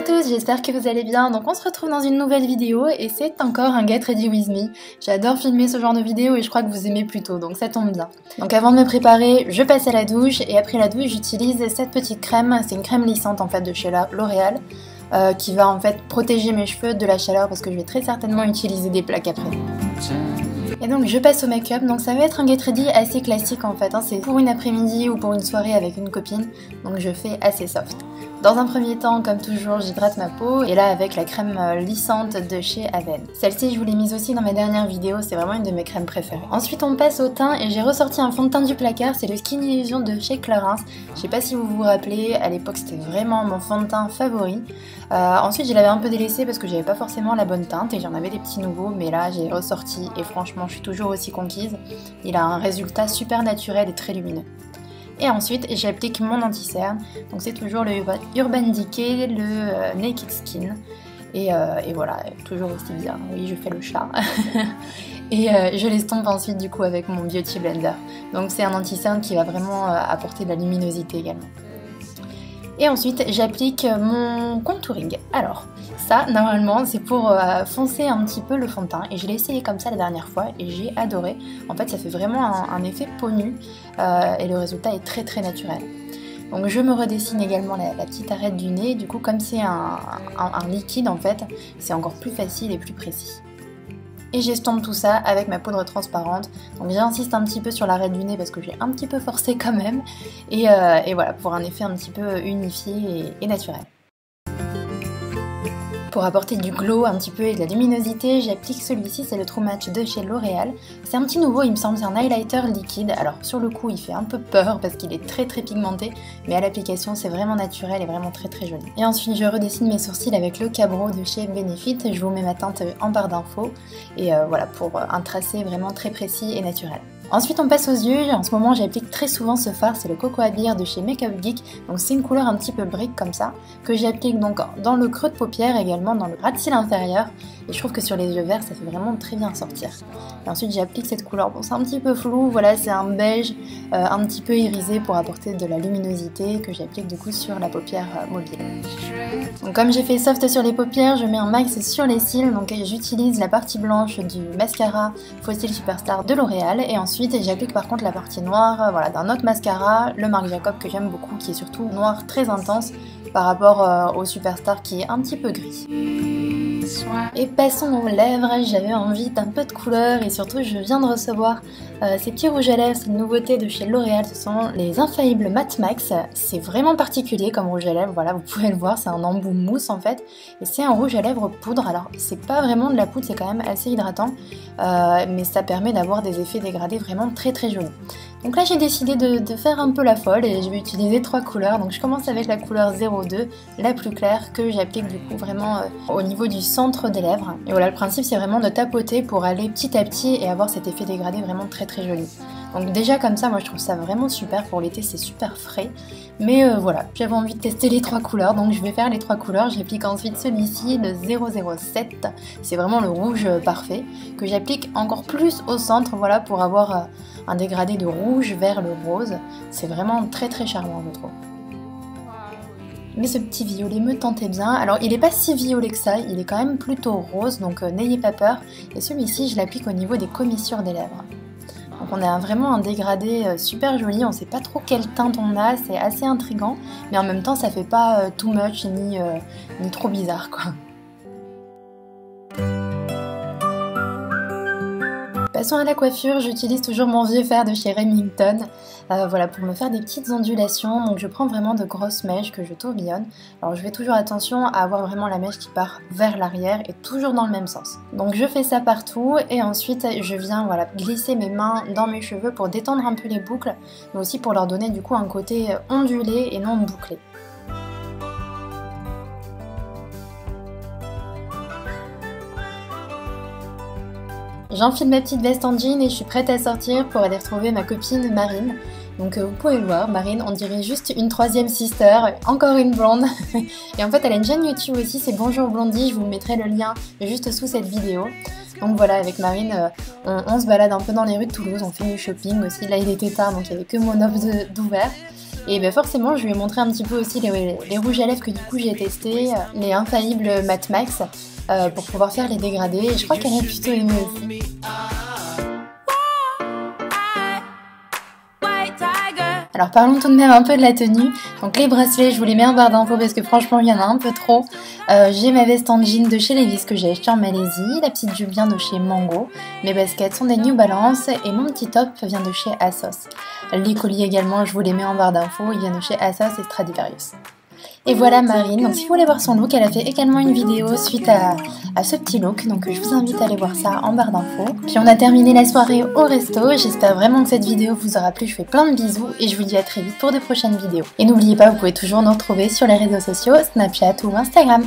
à tous, j'espère que vous allez bien. Donc on se retrouve dans une nouvelle vidéo et c'est encore un Get Ready With Me. J'adore filmer ce genre de vidéo et je crois que vous aimez plutôt, donc ça tombe bien. Donc avant de me préparer, je passe à la douche et après la douche j'utilise cette petite crème. C'est une crème lissante en fait de chez L'Oréal qui va en fait protéger mes cheveux de la chaleur parce que je vais très certainement utiliser des plaques après. Et donc je passe au make-up, donc ça va être un get ready assez classique en fait, hein. C'est pour une après-midi ou pour une soirée avec une copine, donc je fais assez soft. Dans un premier temps, comme toujours, j'hydrate ma peau, et là avec la crème lissante de chez Avène. Celle-ci je vous l'ai mise aussi dans mes dernières vidéos, c'est vraiment une de mes crèmes préférées. Ensuite on passe au teint, et j'ai ressorti un fond de teint du placard, c'est le Skin Illusion de chez Clarins. Je sais pas si vous vous rappelez, à l'époque c'était vraiment mon fond de teint favori. Ensuite je l'avais un peu délaissé parce que j'avais pas forcément la bonne teinte et j'en avais des petits nouveaux, mais là j'ai ressorti et franchement je suis toujours aussi conquise. Il a un résultat super naturel et très lumineux. Et ensuite j'applique mon anti-cerne, donc c'est toujours le Urban Decay, le Naked Skin. Et voilà, toujours aussi bien, oui je fais le chat. Et je l'estompe ensuite du coup avec mon Beauty Blender. Donc c'est un anti-cerne qui va vraiment apporter de la luminosité également. Et ensuite j'applique mon contouring. Alors ça normalement c'est pour foncer un petit peu le fond de teint et je l'ai essayé comme ça la dernière fois et j'ai adoré. En fait ça fait vraiment un effet peau nue et le résultat est très très naturel. Donc je me redessine également la petite arête du nez, du coup comme c'est un liquide en fait c'est encore plus facile et plus précis. Et j'estompe tout ça avec ma poudre transparente. Donc j'insiste un petit peu sur l'arête du nez parce que j'ai un petit peu forcé quand même. Et voilà, pour un effet un petit peu unifié et naturel. Pour apporter du glow un petit peu et de la luminosité, j'applique celui-ci, c'est le True Match de chez L'Oréal. C'est un petit nouveau, il me semble, c'est un highlighter liquide. Alors sur le coup, il fait un peu peur parce qu'il est très très pigmenté, mais à l'application, c'est vraiment naturel et vraiment très très joli. Et ensuite, je redessine mes sourcils avec le Cabro de chez Benefit. Je vous mets ma teinte en barre d'infos. Et voilà, pour un tracé vraiment très précis et naturel. Ensuite on passe aux yeux, en ce moment j'applique très souvent ce fard, c'est le Cocoa Beer de chez Makeup Geek, donc c'est une couleur un petit peu brique comme ça, que j'applique donc dans le creux de paupière, également dans le ras de cils inférieur, et je trouve que sur les yeux verts ça fait vraiment très bien sortir. Et ensuite j'applique cette couleur, bon c'est un petit peu flou, voilà c'est un beige un petit peu irisé pour apporter de la luminosité, que j'applique du coup sur la paupière mobile. Donc comme j'ai fait soft sur les paupières, je mets un max sur les cils, donc j'utilise la partie blanche du mascara Fossil Superstar de L'Oréal, et ensuite j'applique par contre la partie noire voilà, d'un autre mascara, le Marc Jacob que j'aime beaucoup, qui est surtout noir très intense par rapport au Superstar qui est un petit peu gris. Et passons aux lèvres, j'avais envie d'un peu de couleur et surtout je viens de recevoir ces petits rouges à lèvres, c'est une nouveauté de chez L'Oréal, ce sont les Infaillibles Matte Max. C'est vraiment particulier comme rouge à lèvres, voilà vous pouvez le voir, c'est un embout mousse en fait, et c'est un rouge à lèvres poudre. Alors c'est pas vraiment de la poudre, c'est quand même assez hydratant, mais ça permet d'avoir des effets dégradés vraiment très très jolis. Donc là j'ai décidé de faire un peu la folle et je vais utiliser 3 couleurs. Donc je commence avec la couleur 02, la plus claire, que j'applique du coup vraiment au niveau du centre des lèvres. Et voilà, le principe c'est vraiment de tapoter pour aller petit à petit et avoir cet effet dégradé vraiment très très joli. Donc déjà comme ça moi je trouve ça vraiment super, pour l'été c'est super frais. Mais voilà, j'avais envie de tester les 3 couleurs, donc je vais faire les 3 couleurs. J'applique ensuite celui-ci, le 007, c'est vraiment le rouge parfait, que j'applique encore plus au centre, voilà, pour avoir un dégradé de rouge vers le rose. C'est vraiment très très charmant je trouve. Mais ce petit violet me tentait bien. Alors il n'est pas si violet que ça, il est quand même plutôt rose, donc n'ayez pas peur. Et celui-ci je l'applique au niveau des commissures des lèvres. Donc on a vraiment un dégradé super joli, on sait pas trop quelle teinte on a, c'est assez intriguant, mais en même temps ça fait pas too much ni trop bizarre quoi. Passons à la coiffure, j'utilise toujours mon vieux fer de chez Remington, voilà, pour me faire des petites ondulations. Donc je prends vraiment de grosses mèches que je tourbillonne. Alors je fais toujours attention à avoir vraiment la mèche qui part vers l'arrière et toujours dans le même sens. Donc je fais ça partout et ensuite je viens voilà, glisser mes mains dans mes cheveux pour détendre un peu les boucles, mais aussi pour leur donner du coup un côté ondulé et non bouclé. J'enfile ma petite veste en jean et je suis prête à sortir pour aller retrouver ma copine Marine. Donc vous pouvez le voir, Marine, on dirait juste une troisième sister, encore une blonde. Et en fait elle a une chaîne YouTube aussi, c'est Bonjour Blondie, je vous mettrai le lien juste sous cette vidéo. Donc voilà, avec Marine, on se balade un peu dans les rues de Toulouse, on fait du shopping aussi. Là il était tard donc il n'y avait que mon offre d'ouvert. Et ben forcément, je lui ai montré un petit peu aussi les rouges à lèvres que du coup j'ai testé, les infaillibles Matte Max, pour pouvoir faire les dégradés. Et je crois qu'elle a plutôt aimé aussi. Alors parlons tout de même un peu de la tenue. Donc les bracelets, je vous les mets en barre d'infos parce que franchement il y en a un peu trop. J'ai ma veste en jean de chez Levi's que j'ai acheté en Malaisie, la petite jupe vient de chez Mango, mes baskets sont des New Balance et mon petit top vient de chez ASOS. Les colis également, je vous les mets en barre d'infos, ils viennent de chez ASOS et Stradivarius. Et voilà Marine, donc si vous voulez voir son look, elle a fait également une vidéo suite à ce petit look, donc je vous invite à aller voir ça en barre d'infos. Puis on a terminé la soirée au resto, j'espère vraiment que cette vidéo vous aura plu, je fais plein de bisous et je vous dis à très vite pour de prochaines vidéos. Et n'oubliez pas, vous pouvez toujours nous retrouver sur les réseaux sociaux, Snapchat ou Instagram.